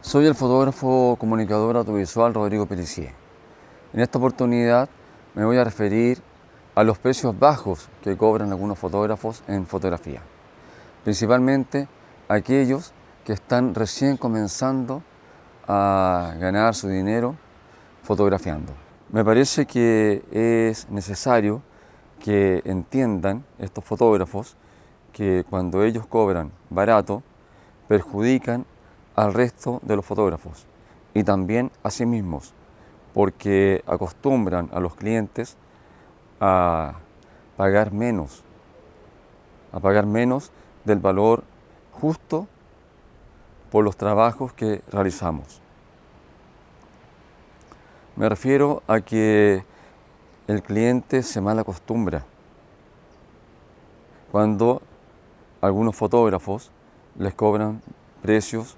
Soy el fotógrafo comunicador audiovisual Rodrigo Pelicier. En esta oportunidad me voy a referir a los precios bajos que cobran algunos fotógrafos en fotografía, principalmente aquellos que están recién comenzando a ganar su dinero fotografiando. Me parece que es necesario que entiendan estos fotógrafos que cuando ellos cobran barato perjudican al resto de los fotógrafos y también a sí mismos, porque acostumbran a los clientes a pagar menos del valor justo por los trabajos que realizamos. Me refiero a que el cliente se mal acostumbra cuando algunos fotógrafos les cobran precios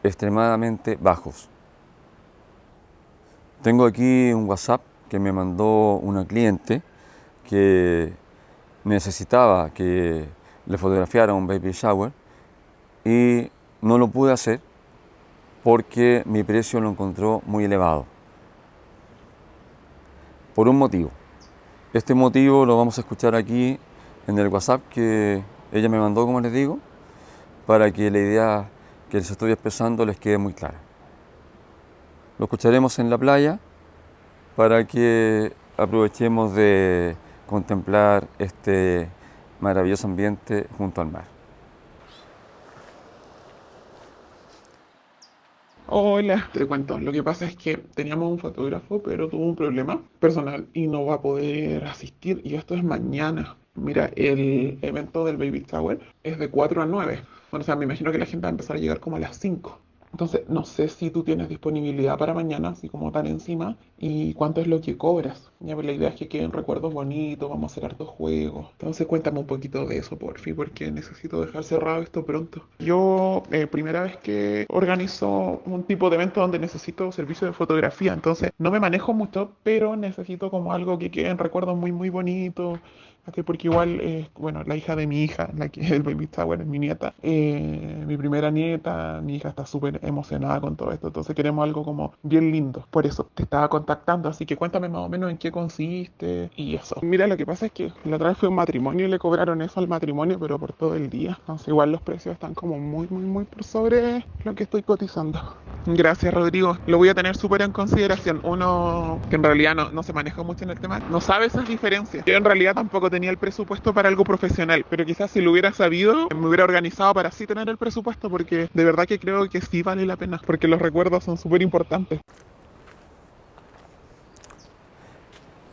extremadamente bajos. Tengo aquí un WhatsApp que me mandó una cliente que necesitaba que le fotografiara un baby shower y no lo pude hacer porque mi precio lo encontró muy elevado. Por un motivo. Este motivo lo vamos a escuchar aquí en el WhatsApp que ella me mandó, como les digo, para que la idea que les estoy expresando les quede muy clara. Lo escucharemos en la playa para que aprovechemos de contemplar este maravilloso ambiente junto al mar. Hola, te cuento, lo que pasa es que teníamos un fotógrafo, pero tuvo un problema personal y no va a poder asistir y esto es mañana. Mira, el evento del Baby Shower es de 4 a 9. Bueno, o sea, me imagino que la gente va a empezar a llegar como a las 5. Entonces, no sé si tú tienes disponibilidad para mañana, así como tan encima, y cuánto es lo que cobras. Ya, pues la idea es que queden recuerdos bonitos, vamos a hacer hartos juegos. Entonces, cuéntame un poquito de eso, por fin, porque necesito dejar cerrado esto pronto. Yo, primera vez que organizo un tipo de evento donde necesito servicio de fotografía, entonces no me manejo mucho, pero necesito como algo que queden recuerdos muy, muy bonitos. Porque igual, bueno, la hija de mi hija, la que es el baby shower, es mi nieta, mi primera nieta, mi hija está súper emocionada con todo esto, entonces queremos algo como bien lindo. Por eso te estaba contactando, así que cuéntame más o menos en qué consiste y eso. Mira, lo que pasa es que la otra vez fue un matrimonio y le cobraron eso al matrimonio, pero por todo el día. Entonces igual los precios están como muy, muy, muy por sobre lo que estoy cotizando. Gracias, Rodrigo. Lo voy a tener súper en consideración. Uno que en realidad no se maneja mucho en el tema, no sabe esas diferencias. Yo en realidad tampoco tenía el presupuesto para algo profesional, pero quizás si lo hubiera sabido, me hubiera organizado para así tener el presupuesto, porque de verdad que creo que sí vale la pena, porque los recuerdos son súper importantes.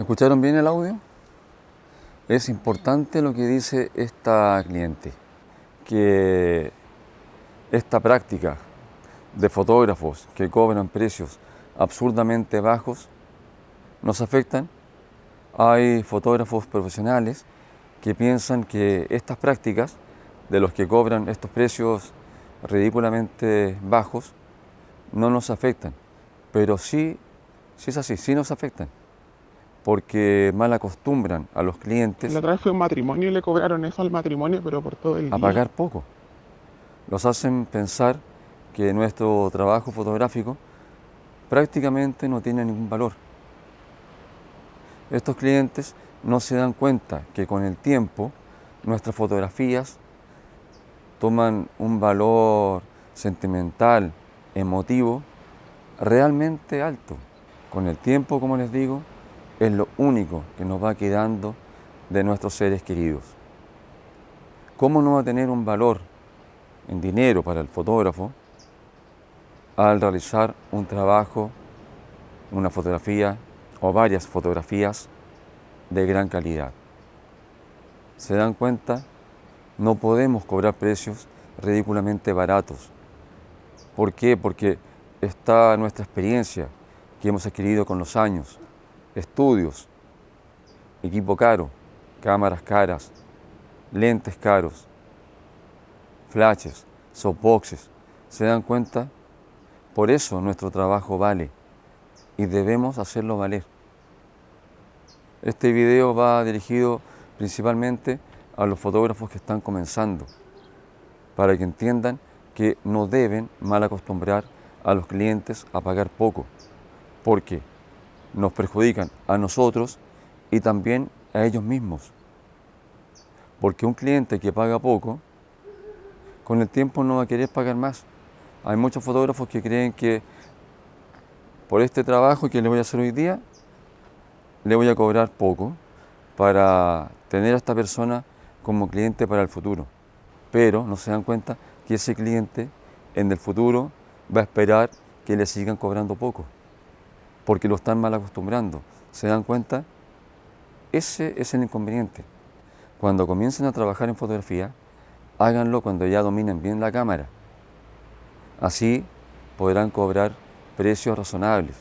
¿Escucharon bien el audio? Es importante lo que dice esta cliente, que esta práctica de fotógrafos que cobran precios absurdamente bajos nos afectan. Hay fotógrafos profesionales que piensan que estas prácticas de los que cobran estos precios ridículamente bajos no nos afectan, pero sí es así, sí nos afectan, porque mal acostumbran a los La clientes otra vez fue un matrimonio y le cobraron eso al matrimonio, pero por todo el a día. pagar poco. Los hacen pensar que nuestro trabajo fotográfico prácticamente no tiene ningún valor. Estos clientes no se dan cuenta que con el tiempo nuestras fotografías toman un valor sentimental, emotivo, realmente alto. Con el tiempo, como les digo, es lo único que nos va quedando de nuestros seres queridos. ¿Cómo no va a tener un valor en dinero para el fotógrafo al realizar un trabajo, una fotografía o varias fotografías de gran calidad? ¿Se dan cuenta? No podemos cobrar precios ridículamente baratos. ¿Por qué? Porque está nuestra experiencia que hemos adquirido con los años, estudios, equipo caro, cámaras caras, lentes caros, flashes, softboxes. ¿Se dan cuenta? Por eso nuestro trabajo vale y debemos hacerlo valer. Este video va dirigido principalmente a los fotógrafos que están comenzando, para que entiendan que no deben mal acostumbrar a los clientes a pagar poco, porque nos perjudican a nosotros y también a ellos mismos. Porque un cliente que paga poco, con el tiempo no va a querer pagar más. Hay muchos fotógrafos que creen que por este trabajo que le voy a hacer hoy día, le voy a cobrar poco para tener a esta persona como cliente para el futuro. Pero no se dan cuenta que ese cliente en el futuro va a esperar que le sigan cobrando poco, porque lo están mal acostumbrando. ¿Se dan cuenta? Ese es el inconveniente. Cuando comiencen a trabajar en fotografía, háganlo cuando ya dominen bien la cámara. Así podrán cobrar precios razonables.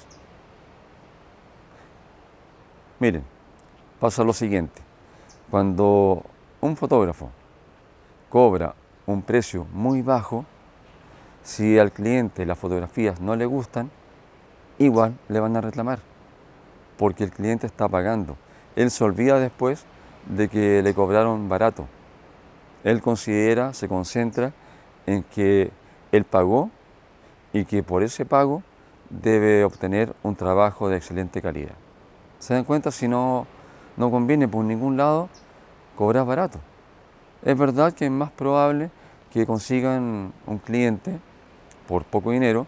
Miren, pasa lo siguiente. Cuando un fotógrafo cobra un precio muy bajo, si al cliente las fotografías no le gustan, igual le van a reclamar, porque el cliente está pagando. Él se olvida después de que le cobraron barato. Él considera, se concentra en que él pagó y que por ese pago debe obtener un trabajo de excelente calidad. ¿Se dan cuenta? Si no conviene por ningún lado cobrar barato. Es verdad que es más probable que consigan un cliente por poco dinero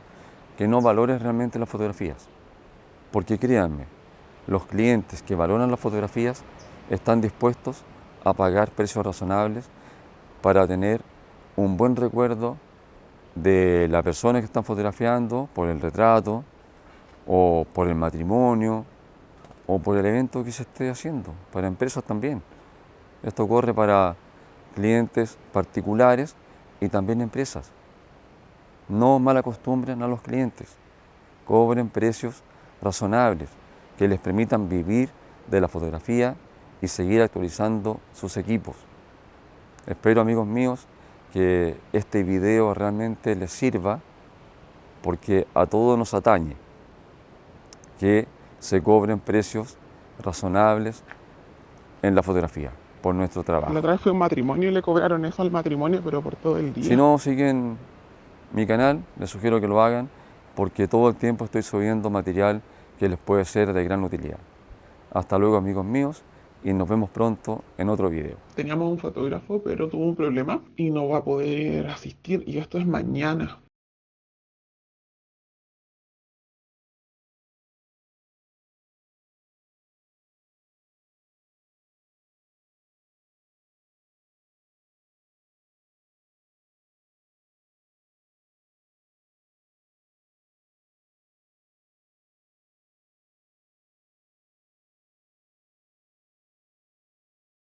que no valore realmente las fotografías. Porque créanme, los clientes que valoran las fotografías están dispuestos a pagar precios razonables para tener un buen recuerdo de la persona que están fotografiando por el retrato o por el matrimonio o por el evento que se esté haciendo, para empresas también. Esto ocurre para clientes particulares y también empresas. No mal acostumbren a los clientes, cobren precios razonables que les permitan vivir de la fotografía y seguir actualizando sus equipos. Espero, amigos míos, que este video realmente les sirva, porque a todos nos atañe que se cobren precios razonables en la fotografía por nuestro trabajo. La otra vez fue un matrimonio y le cobraron eso al matrimonio, pero por todo el Si día. no siguen mi canal, les sugiero que lo hagan, porque todo el tiempo estoy subiendo material que les puede ser de gran utilidad. Hasta luego, amigos míos, y nos vemos pronto en otro video. Teníamos un fotógrafo, pero tuvo un problema y no va a poder asistir. Y esto es mañana.